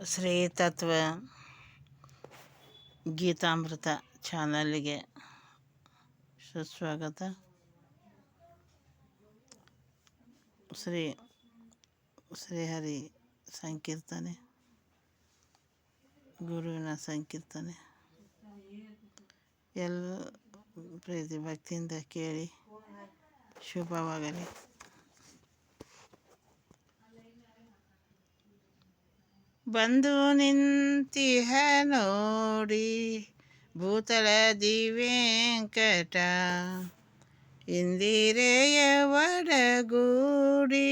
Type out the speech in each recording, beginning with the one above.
ಶ್ರೀ ತತ್ವ ಗೀತಾಮೃತ ಚಾನಲ್ಗೆ ಸುಸ್ವಾಗತ. ಶ್ರೀಹರಿ ಸಂಕೀರ್ತನೆ, ಗುರುವಿನ ಸಂಕೀರ್ತನೆ ಎಲ್ಲ ಪ್ರೀತಿ ಭಕ್ತಿಯಿಂದ ಕೇಳಿ ಶುಭವಾಗಲಿ. ಬಂದು ನಿಂತಿಹ ನೋಡಿ ಭೂತಳದಿ ವೆಂಕಟ, ಇಂದಿರೆಯ ಒಡಗೂಡಿ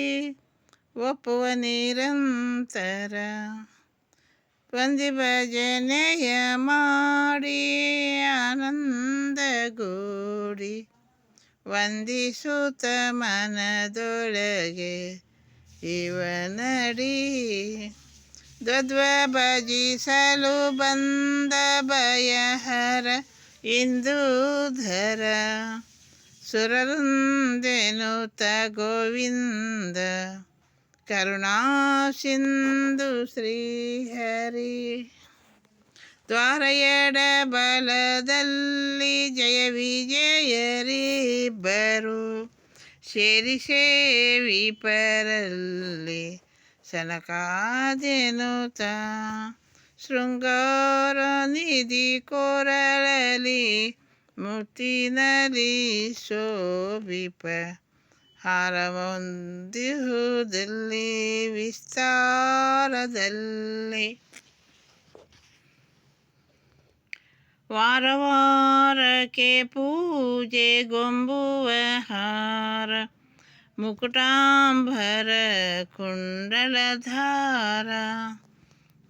ಒಪ್ಪುವ ನಿರಂತರ, ವಂದಿ ಭಜನೆಯ ಮಾಡಿ ಆನಂದಗೂಡಿ, ವಂದಿಸುತ್ತ ಮನದೊಳಗೆ ಇವನಡಿ, ದ್ವಂದ್ವ ಭಜಿಸಲು ಬಂದ ಭಯಹರ ಇಂದೂಧರ, ಸುರರುಂದೆನುತ ಗೋವಿಂದ ಕರುಣಾಸಿಂಧು ಶ್ರೀಹರಿ. ದ್ವಾರ ಎಡ ಬಲದಲ್ಲಿ ಜಯ ವಿಜಯರಿಬ್ಬರು, ಸೇರಿ ಸೇವಿಪರಲ್ಲಿ ಸನಕಾದೆನುತ, ಶೃಂಗಾರ ನಿಧಿ ಕೊರಳಲಿ ಮುತ್ತಿನಲಿ ಶೋಭಿಪ, ಹಾರವೊಂದಿಹುದಲ್ಲಿ ವಿಸ್ತಾರದಲ್ಲಿ, ವಾರ ವಾರಕ್ಕೆ ಪೂಜೆ ಗೊಂಬುವ ಹಾರ, ಮುಕುಟಾಂಬರ ಕುಂಡಲಧಾರ,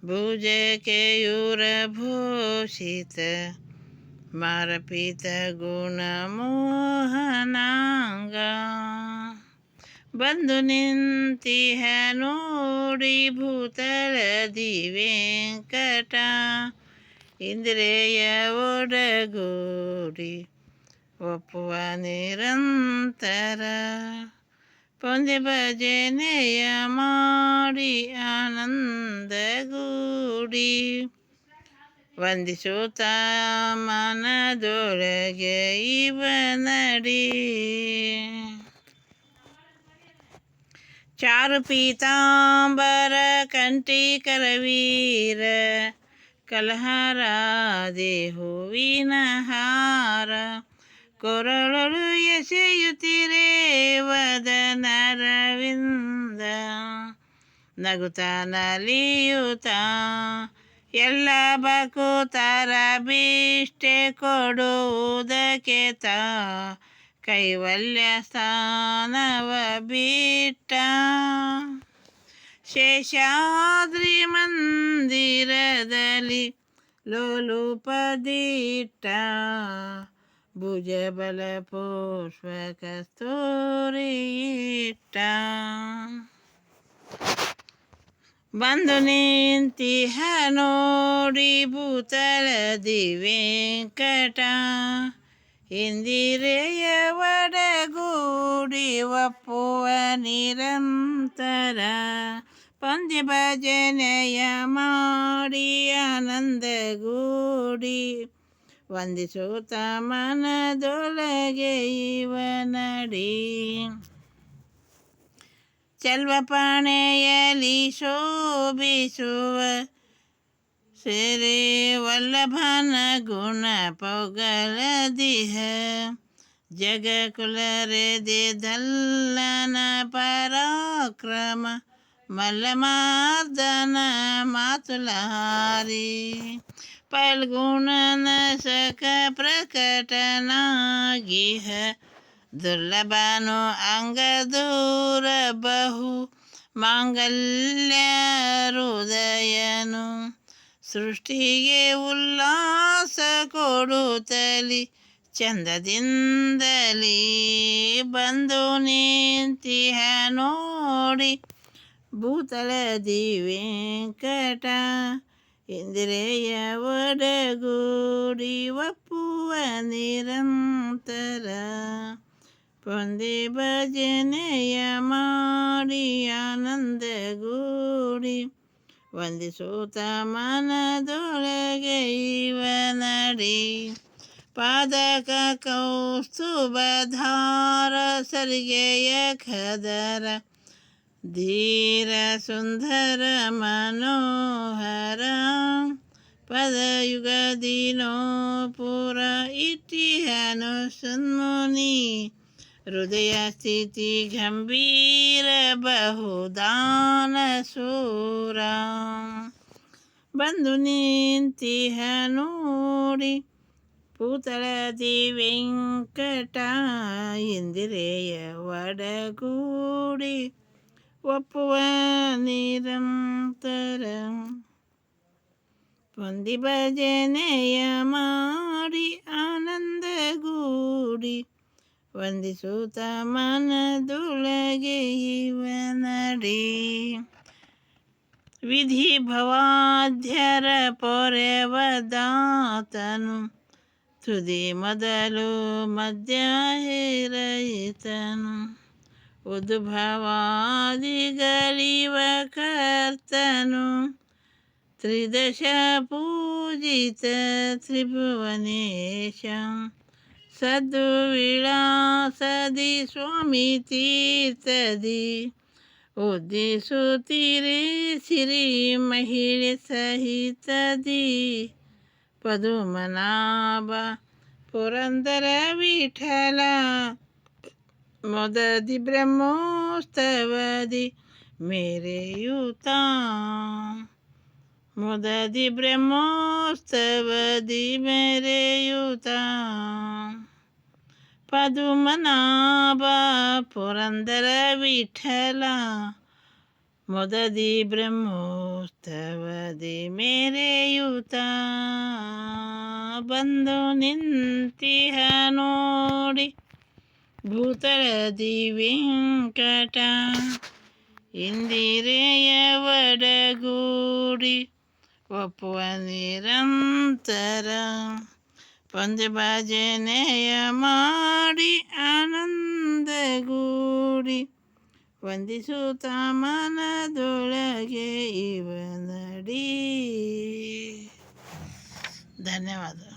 ಭುಜಕೆಯೂರಭೂಷಿತ ಮಾರಪಿತ ಗುಣಮೋಹನಾಂಗ, ಬಂದು ನಿಂತಿಹ ನೋಡಿ ಭೂತಳದಿ ವೆಂಕಟ, ಇಂದ್ರಿಯ ಒಡಗೂಡಿ ಒಪ್ಪುವ ನಿರಂತರ, ಪೊಂದೆ ಭಜನೆಯ ಮಾಡಿ ಆನಂದಗೂಡಿ, ವಂದಿಸುತ್ತ ಮನದೊಳಗೆ ಇವನಡಿ, ಚಾರು ಪೀತಾಂಬರ ಕಂಠಿ ಕರವೀರ, ಕಲಹಾರಾದಿ ಹೂವಿನ ಹಾರ, ಕೊರಳಲು ಎಸೆಯುತ್ತಿರೆ ವದನರವಿಂದ, ನಗುತ್ತ ನಲಿಯುತ್ತ ಎಲ್ಲ ಭಕುತರ ಬಿಷ್ಟೆ ಕೊಡುವುದಕ್ಕೆ ತಾ, ಕೈವಲ್ಯ ಸ್ಥಾನವ ಬಿಟ್ಟ, ಶೇಷಾದ್ರಿ ಮಂದಿರದಲ್ಲಿ ಲೋಲುಪದಿಟ್ಟ, ಭುಜಬಲ ಪುಷ್ಪ ಕಸ್ತೂರಿ ಇಟ್ಟ, ಬಂದು ನಿಂತಿಹ ನೋಡಿ ಭೂತಳದಿ ವೆಂಕಟ, ಇಂದಿರೆಯ ಒಡಗೂಡಿ ಒಪ್ಪುವ ನಿರಂತರ, ಪಂದ್ಯ ಭಜನೆಯ ಮಾಡಿ ಆನಂದಗೂಡಿ, ವಂದಿಸುತ್ತ ಮನದೊಳಗೆ ಇವನಡಿ, ಚಲ್ವಪಣೆಯಲಿ ಶೋಭಿಸುವ ಸಿರಿ ವಲ್ಲಭನ ಗುಣ ಪೊಗಲದಿಹ, ಜಗಕುಲರೆದೆ ದಲ್ಲನ ಪರಾಕ್ರಮ ಮಲ್ಲಮಾರ್ದನ ಮಾತುಲಾರಿ, ಫಲ್ಗುಣನ ಸಖ ಪ್ರಕಟನಾಗಿಹ, ದುರ್ಲಭನು ಅಂಗದೂರ ಬಹು ಮಾಂಗಲ್ಯ ಹೃದಯನು, ಸೃಷ್ಟಿಗೆ ಉಲ್ಲಾಸ ಕೊಡುತ್ತಲಿ ಚಂದದಿಂದಲೇ, ಬಂದು ನಿಂತಿಹ ನೋಡಿ ಭೂತಳದಿ ವೆಂಕಟ, ಇಂದ್ರಿಯ ಒಡಗೂಡಿ ಒಪ್ಪುವ ನಿರಂತರ, ಪೊಂದೆ ಭಜನೆಯ ಮಾಡಿ ಆನಂದಗೂಡಿ, ವಂದಿಸುತ್ತ ಮನದೊಳಗೆ ಇವನಡಿ. ಪಾದಕ ಕೌಸ್ತುಭಧಾರ ಸರಿಗೆಯ ಖದರ ಧೀರ ಸುಂದರ ಮನೋಹರ. ಪದಯುಗದಿನೋ ಪುರ ಇಟ್ಟಿಹನು ಸನ್ಮುನಿ. ಹೃದಯ ಸ್ಥಿತಿ ಗಂಭೀರ ಬಹುದಾನ ಸೂರ. ಬಂದು ನಿಂತಿಹ ನೋಡಿ ಪೂತಳದಿ ವೆಂಕಟ. ಇಂದಿರೆಯ ಒಡಗೂಡಿ ಒಪ್ಪುವ ನಿರಂತರ. ಪೊಂದಿ ಭಜನೆಯ ಮಾಡಿ ಆನಂದಗೂಡಿ. ವಂದಿಸುತ್ತ ಮನದೊಳಗೆ ಇವನಡಿ. ವಿಧಿ ಭವಾದ್ಯರ ಪೊರೆವ ದಾತನು. ತುದಿ ಮೊದಲು ಮಧ್ಯ ರಹಿತನು. ಉದ್ಭವಾದಿಗಳಿವ ಕರ್ತನು. ತ್ರಿದಶ ಪೂಜಿತ ತ್ರಿಭುವನೇಶ. ಸದ್ದು ವಿಳಾಸದಿ ಸ್ವಾಮಿ ತೀರ್ಥದಿ. ಉದ್ದಿಸುತ್ತಿರೆ ಸಿರಿ ಮಹಿಳೆ ಸಹಿತದಿ. ಪದುಮನಾಭ ಪುರಂದರ ವಿಠಲ. ಮೊದದಿ ಬ್ರಹ್ಮೋತ್ಸವದಿ ಮೆರೆಯುತ್ತ. ಮೊದದಿ ಬ್ರಹ್ಮೋತ್ಸವದಿ ಮೆರೆಯುತ್ತ. ಪದುಮನಾಭ ಪುರಂದರ ವಿಠಲ. ಮೊದದಿ ಬ್ರಹ್ಮೋತ್ಸವದಿ ಮೆರೆಯುತ್ತ. ಬಂದು ನಿಂತಿಹ ನೋಡಿ ಭೂತಳದಿ ವೆಂಕಟ. ಇಂದಿರೆಯ ಒಡಗೂಡಿ ಒಪ್ಪುವ ನಿರಂತರ. ಪೊಂದಿ ಭಜನೆಯ ಮಾಡಿ ಆನಂದಗೂಡಿ. ವಂದಿಸುತ್ತ ಮನದೊಳಗೆ ಇವನಡಿ. ಧನ್ಯವಾದ.